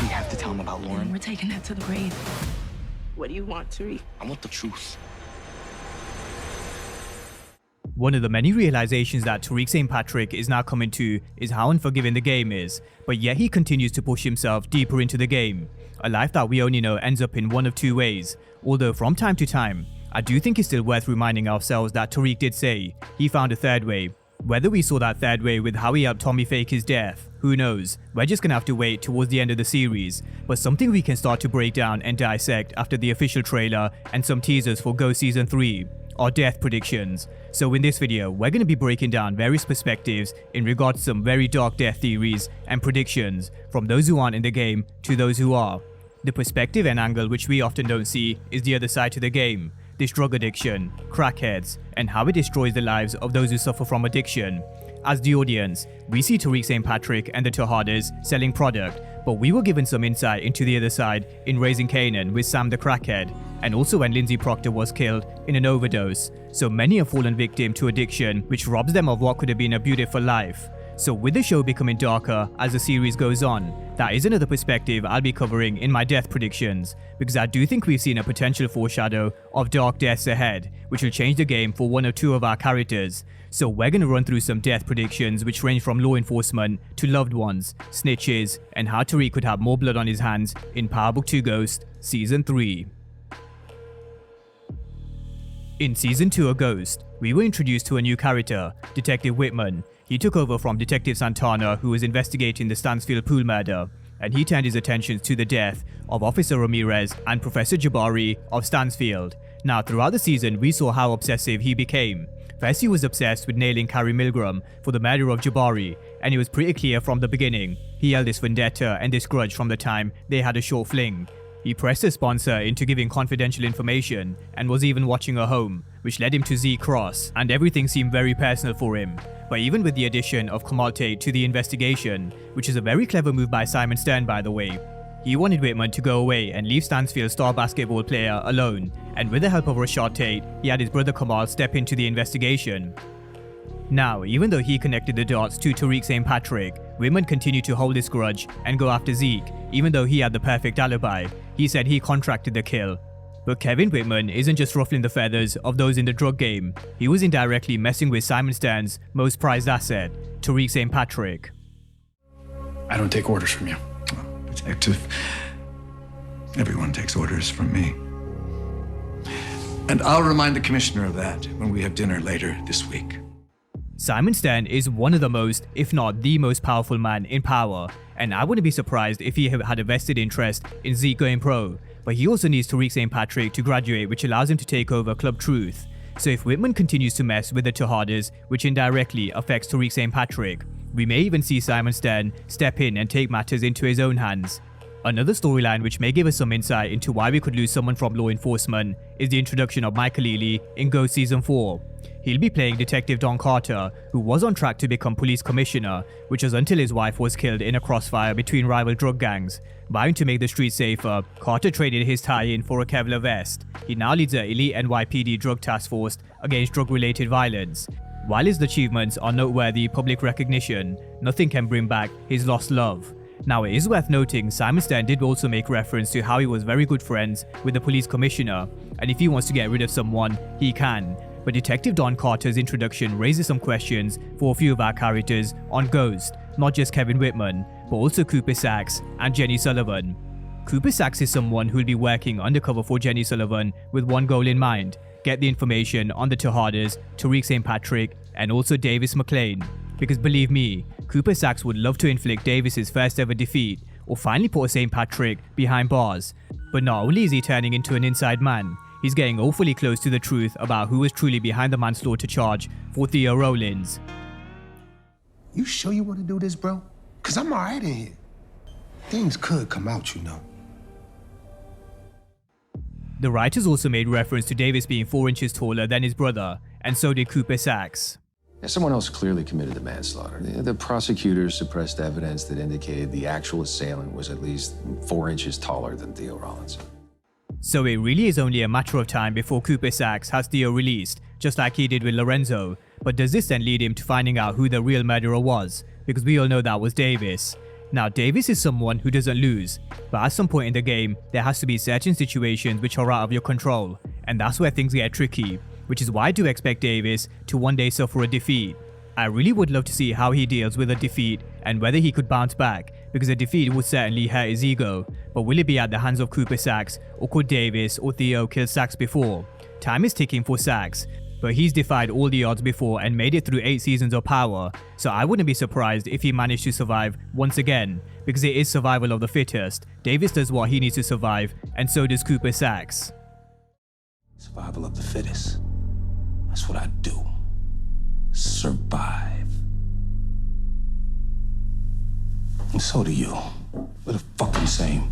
We have to tell him about Lauren. We're taking that to the grave. What do you want, Tariq? I want the truth. One of the many realizations that Tariq St. Patrick is now coming to is how unforgiving the game is, but yet he continues to push himself deeper into the game. A life that we only know ends up in one of two ways, although from time to time, I do think it's still worth reminding ourselves that Tariq did say he found a third way. Whether we saw that third way with how he helped Tommy fake his death, who knows, we're just gonna have to wait towards the end of the series, but something we can start to break down and dissect after the official trailer and some teasers for Go Season 3, are death predictions. So in this video, we're gonna be breaking down various perspectives in regards to some very dark death theories and predictions, from those who aren't in the game to those who are. The perspective and angle which we often don't see is the other side to the game. This drug addiction, crackheads, and how it destroys the lives of those who suffer from addiction. As the audience, we see Tariq St. Patrick and the Tejadas selling product, but we were given some insight into the other side in Raising Kanan with Sam the crackhead, and also when Lindsay Proctor was killed in an overdose. So many have fallen victim to addiction, which robs them of what could have been a beautiful life. So with the show becoming darker as the series goes on, that is another perspective I'll be covering in my death predictions, because I do think we've seen a potential foreshadow of dark deaths ahead, which will change the game for one or two of our characters. So we're gonna run through some death predictions which range from law enforcement to loved ones, snitches, and how Tariq could have more blood on his hands in Power Book 2 Ghost Season 3. In Season 2 of Ghost, we were introduced to a new character, Detective Whitman. He took over from Detective Santana, who was investigating the Stansfield pool murder, and he turned his attention to the death of Officer Ramirez and Professor Jabari of Stansfield. Now, throughout the season, we saw how obsessive he became. First, he was obsessed with nailing Carrie Milgram for the murder of Jabari, and it was pretty clear from the beginning. He held this vendetta and this grudge from the time they had a short fling. He pressed his sponsor into giving confidential information and was even watching her home, which led him to Z-Cross, and everything seemed very personal for him. But even with the addition of Kamal Tate to the investigation, which is a very clever move by Simon Stern by the way, he wanted Whitman to go away and leave Stansfield's star basketball player alone, and with the help of Rashad Tate, he had his brother Kamal step into the investigation. Now, even though he connected the dots to Tariq St. Patrick, Whitman continued to hold this grudge and go after Zeke, even though he had the perfect alibi. He said he contracted the kill. But Kevin Whitman isn't just ruffling the feathers of those in the drug game. He was indirectly messing with Simon Stern's most prized asset, Tariq St. Patrick. I don't take orders from you. Detective, everyone takes orders from me. And I'll remind the commissioner of that when we have dinner later this week. Simon Stern is one of the most, if not the most powerful man in power, and I wouldn't be surprised if he had a vested interest in Zeke going pro, but he also needs Tariq St. Patrick to graduate, which allows him to take over Club Truth. So if Whitman continues to mess with the Tejadas, which indirectly affects Tariq St. Patrick, we may even see Simon Stern step in and take matters into his own hands. Another storyline which may give us some insight into why we could lose someone from law enforcement is the introduction of Michael Ealy in Ghost Season 4. He'll be playing Detective Don Carter, who was on track to become police commissioner, which was until his wife was killed in a crossfire between rival drug gangs. Vowing to make the streets safer, Carter traded his tie-in for a Kevlar vest. He now leads the elite NYPD drug task force against drug-related violence. While his achievements are noteworthy public recognition, nothing can bring back his lost love. Now, it is worth noting Simon Stern did also make reference to how he was very good friends with the police commissioner, and if he wants to get rid of someone, he can. But Detective Don Carter's introduction raises some questions for a few of our characters on Ghost, not just Kevin Whitman, but also Cooper Saxe and Jenny Sullivan. Cooper Saxe is someone who will be working undercover for Jenny Sullivan with one goal in mind: get the information on the Tejadas, Tariq St. Patrick, and also Davis McLean. Because believe me, Cooper Saxe would love to inflict Davis's first ever defeat, or finally put a St. Patrick behind bars. But not only is he turning into an inside man, he's getting awfully close to the truth about who was truly behind the manslaughter charge for Theo Rollins. You sure you want to do this, bro? Cause I'm alright in here. Things could come out, you know. The writers also made reference to Davis being 4 inches taller than his brother, and so did Cooper Saxe. Someone else clearly committed the manslaughter. The prosecutors suppressed evidence that indicated the actual assailant was at least 4 inches taller than Theo Rollins. So it really is only a matter of time before Cooper Saxe has Theo released, just like he did with Lorenzo. But does this then lead him to finding out who the real murderer was? Because we all know that was Davis. Now, Davis is someone who doesn't lose, but at some point in the game, there has to be certain situations which are out of your control, and that's where things get tricky, which is why I do expect Davis to one day suffer a defeat. I really would love to see how he deals with a defeat and whether he could bounce back, because a defeat would certainly hurt his ego, but will it be at the hands of Cooper Saxe, or could Davis or Theo kill Saxe before? Time is ticking for Saxe, but he's defied all the odds before and made it through 8 seasons of power, so I wouldn't be surprised if he managed to survive once again, because it is survival of the fittest. Davis does what he needs to survive, and so does Cooper Saxe. Survival of the fittest. That's what I do. Survive. And so do you. We're the fucking same.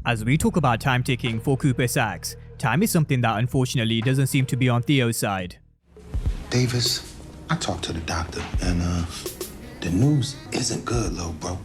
As we talk about time ticking for Cooper Saxe, time is something that unfortunately doesn't seem to be on Theo's side. Davis, I talked to the doctor, and the news isn't good, little bro.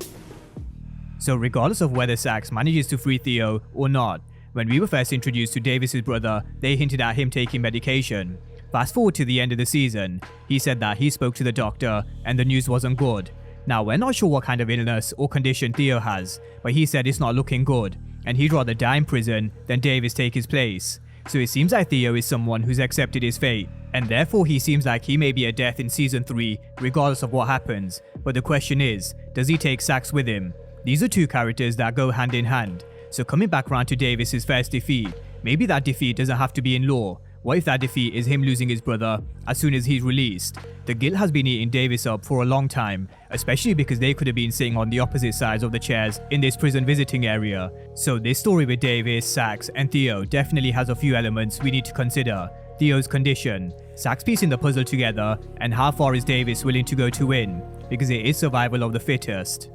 So regardless of whether Saxe manages to free Theo or not, when we were first introduced to Davis's brother, they hinted at him taking medication. Fast forward to the end of the season, he said that he spoke to the doctor and the news wasn't good. Now, we're not sure what kind of illness or condition Theo has, but he said it's not looking good, and he'd rather die in prison than Davis take his place. So it seems like Theo is someone who's accepted his fate, and therefore he seems like he may be a death in season 3 regardless of what happens. But the question is, does he take Saxe with him? These are two characters that go hand in hand. So coming back around to Davis's first defeat, maybe that defeat doesn't have to be in law. What if that defeat is him losing his brother as soon as he's released? The guilt has been eating Davis up for a long time, especially because they could have been sitting on the opposite sides of the chairs in this prison visiting area. So this story with Davis, Saxe and Theo definitely has a few elements we need to consider. Theo's condition, Saxe piecing the puzzle together, and how far is Davis willing to go to win, because it is survival of the fittest.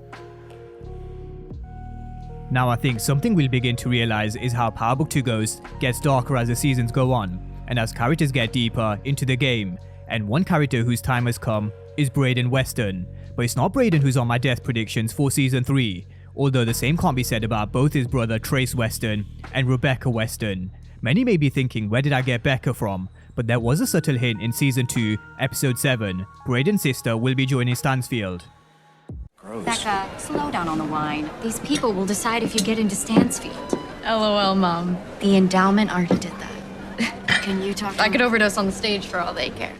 Now I think something we'll begin to realize is how Power Book 2 Ghost gets darker as the seasons go on, and as characters get deeper into the game, and one character whose time has come is Raising Weston. But it's not Braden who's on my death predictions for season 3, although the same can't be said about both his brother Trace Weston and Rebecca Weston. Many may be thinking, where did I get Becca from? But there was a subtle hint in season 2, episode 7, Braden's sister will be joining Stansfield. Gross. Becca, slow down on the wine. These people will decide if you get into Stansfield. LOL, Mom. The endowment already did that. Can you talk to I could overdose on the stage for all they care.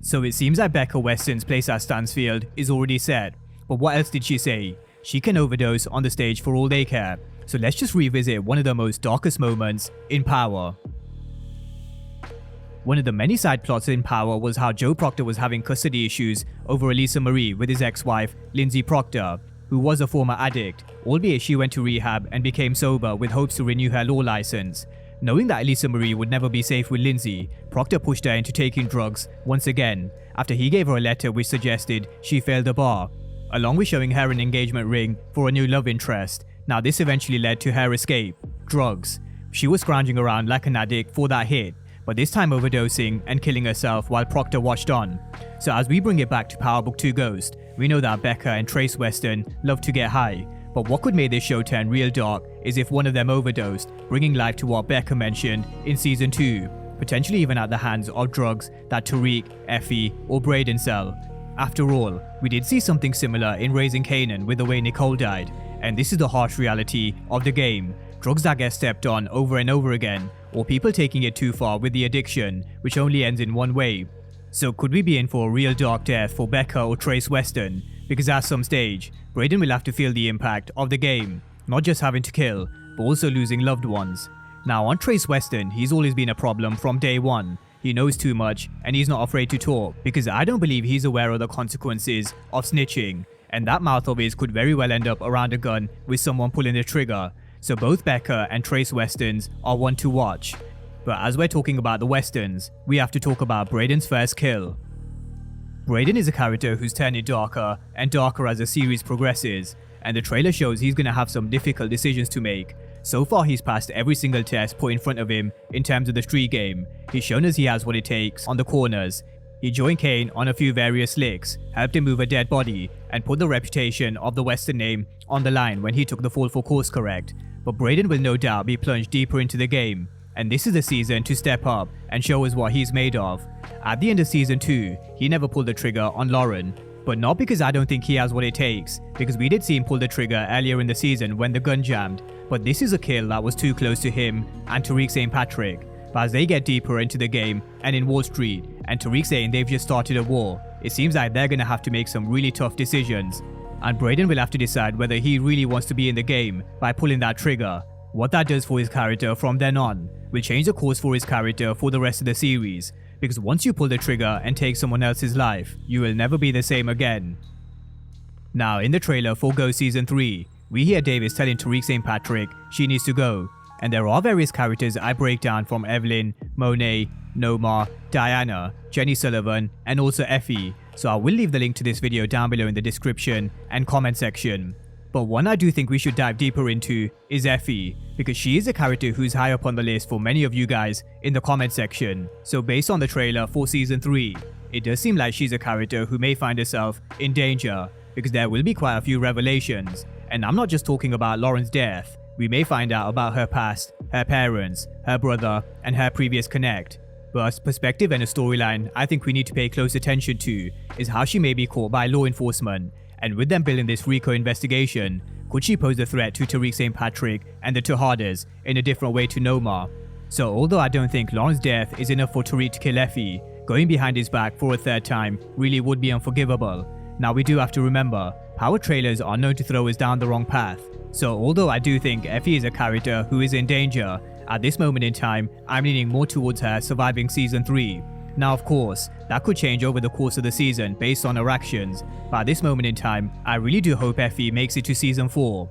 So it seems that Rebecca Weston's place at Stansfield is already set. But what else did she say? She can overdose on the stage for all they care. So let's just revisit one of the most darkest moments in Power. One of the many side plots in Power was how Joe Proctor was having custody issues over Elisa Marie with his ex-wife, Lindsay Proctor, who was a former addict, albeit she went to rehab and became sober with hopes to renew her law license. Knowing that Elisa Marie would never be safe with Lindsay, Proctor pushed her into taking drugs once again, after he gave her a letter which suggested she failed the bar, along with showing her an engagement ring for a new love interest. Now this eventually led to her escape, drugs. She was scrounging around like an addict for that hit, but this time overdosing and killing herself while Proctor watched on. So as we bring it back to Power Book 2 Ghost, we know that Becca and Trace Weston love to get high, but what could make this show turn real dark is if one of them overdosed, bringing life to what Becca mentioned in season 2, potentially even at the hands of drugs that Tariq, Effie or Braden sell. After all, we did see something similar in Raising Kanan with the way Nicole died, and this is the harsh reality of the game. Drugs that get stepped on over and over again, or people taking it too far with the addiction, which only ends in one way. So could we be in for a real dark death for Becca or Trace Weston? Because at some stage, Braden will have to feel the impact of the game, not just having to kill, but also losing loved ones. Now on Trace Weston, he's always been a problem from day one. He knows too much, and he's not afraid to talk, because I don't believe he's aware of the consequences of snitching, and that mouth of his could very well end up around a gun with someone pulling the trigger. So both Becca and Trace Westons are one to watch. But as we're talking about the Westons, we have to talk about Braden's first kill. Braden is a character who's turning darker and darker as the series progresses, and the trailer shows he's gonna have some difficult decisions to make. So far he's passed every single test put in front of him in terms of the street game. He's shown us he has what it takes on the corners. He joined Kane on a few various licks, helped him move a dead body, and put the reputation of the Western name on the line when he took the fall for course correct. But Braden will no doubt be plunged deeper into the game, and this is the season to step up and show us what he's made of. At the end of season 2, he never pulled the trigger on Lauren. But not because I don't think he has what it takes, because we did see him pull the trigger earlier in the season when the gun jammed, but this is a kill that was too close to him and Tariq St. Patrick. But as they get deeper into the game and in Wall Street, and Tariq saying they've just started a war, it seems like they're gonna have to make some really tough decisions. And Brayden will have to decide whether he really wants to be in the game by pulling that trigger. What that does for his character from then on will change the course for his character for the rest of the series, because once you pull the trigger and take someone else's life, you will never be the same again. Now, in the trailer for Go Season 3, we hear Davis telling Tariq St. Patrick she needs to go, and there are various characters I break down from Evelyn, Monet, Nomar, Diana, Jenny Sullivan, and also Effie, so I will leave the link to this video down below in the description and comment section. But one I do think we should dive deeper into is Effie, because she is a character who's high up on the list for many of you guys in the comment section. So based on the trailer for Season 3, it does seem like she's a character who may find herself in danger, because there will be quite a few revelations, and I'm not just talking about Lauren's death. We may find out about her past, her parents, her brother, and her previous connect. But a perspective and a storyline I think we need to pay close attention to is how she may be caught by law enforcement, and with them building this RICO investigation, could she pose a threat to Tariq St. Patrick and the Tejadas in a different way to Nomar? So although I don't think Lauren's death is enough for Tariq to kill Effie, going behind his back for a third time really would be unforgivable. Now we do have to remember, power trailers are known to throw us down the wrong path. So although I do think Effie is a character who is in danger, at this moment in time, I'm leaning more towards her surviving Season 3. Now of course, that could change over the course of the season based on her actions, but at this moment in time, I really do hope Effie makes it to Season 4.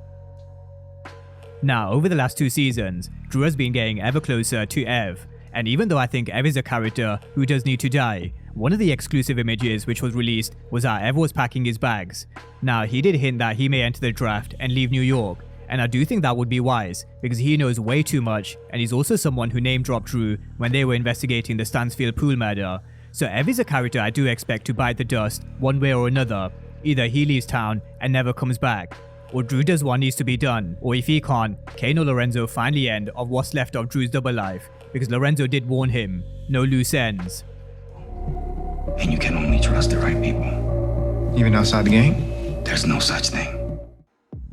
Now, over the last 2 seasons, Drew has been getting ever closer to Ev, and even though I think Ev is a character who does need to die, one of the exclusive images which was released was how Ev was packing his bags. Now, he did hint that he may enter the draft and leave New York, and I do think that would be wise, because he knows way too much, and he's also someone who name-dropped Drew when they were investigating the Stansfield pool murder. So Ev is a character I do expect to bite the dust one way or another. Either he leaves town and never comes back, or Drew does what needs to be done, or if he can't, Kane or Lorenzo find the end of what's left of Drew's double life, because Lorenzo did warn him, no loose ends. And you can only trust the right people. Even outside the game, there's no such thing.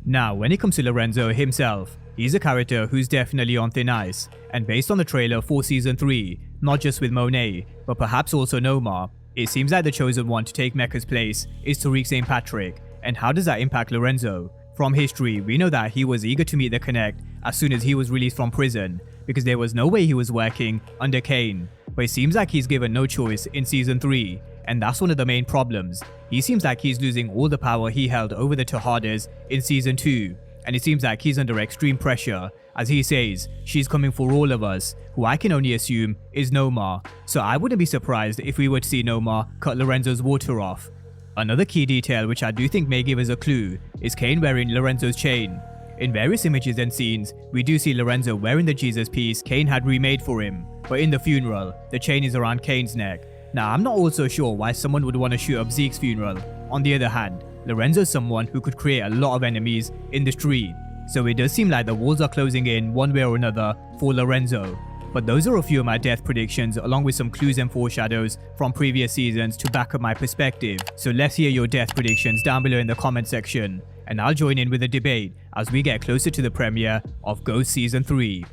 Now, when it comes to Lorenzo himself, he's a character who's definitely on thin ice, and based on the trailer for Season 3, not just with Monet, but perhaps also Nomar, it seems like the chosen one to take Mecca's place is Tariq St. Patrick, and how does that impact Lorenzo? From history, we know that he was eager to meet the Connect as soon as he was released from prison, because there was no way he was working under Kane, but it seems like he's given no choice in Season 3, and that's one of the main problems. He seems like he's losing all the power he held over the Tejadas in Season 2, and it seems like he's under extreme pressure. As he says, she's coming for all of us, who I can only assume is Nomar, so I wouldn't be surprised if we were to see Nomar cut Lorenzo's water off. Another key detail which I do think may give us a clue is Kane wearing Lorenzo's chain. In various images and scenes, we do see Lorenzo wearing the Jesus piece Kane had remade for him, but in the funeral, the chain is around Kane's neck. Now, I'm not also sure why someone would want to shoot up Zeke's funeral. On the other hand, Lorenzo is someone who could create a lot of enemies in the street, so it does seem like the walls are closing in one way or another for Lorenzo. But those are a few of my death predictions, along with some clues and foreshadows from previous seasons to back up my perspective. So let's hear your death predictions down below in the comment section, and I'll join in with the debate as we get closer to the premiere of Ghost Season 3.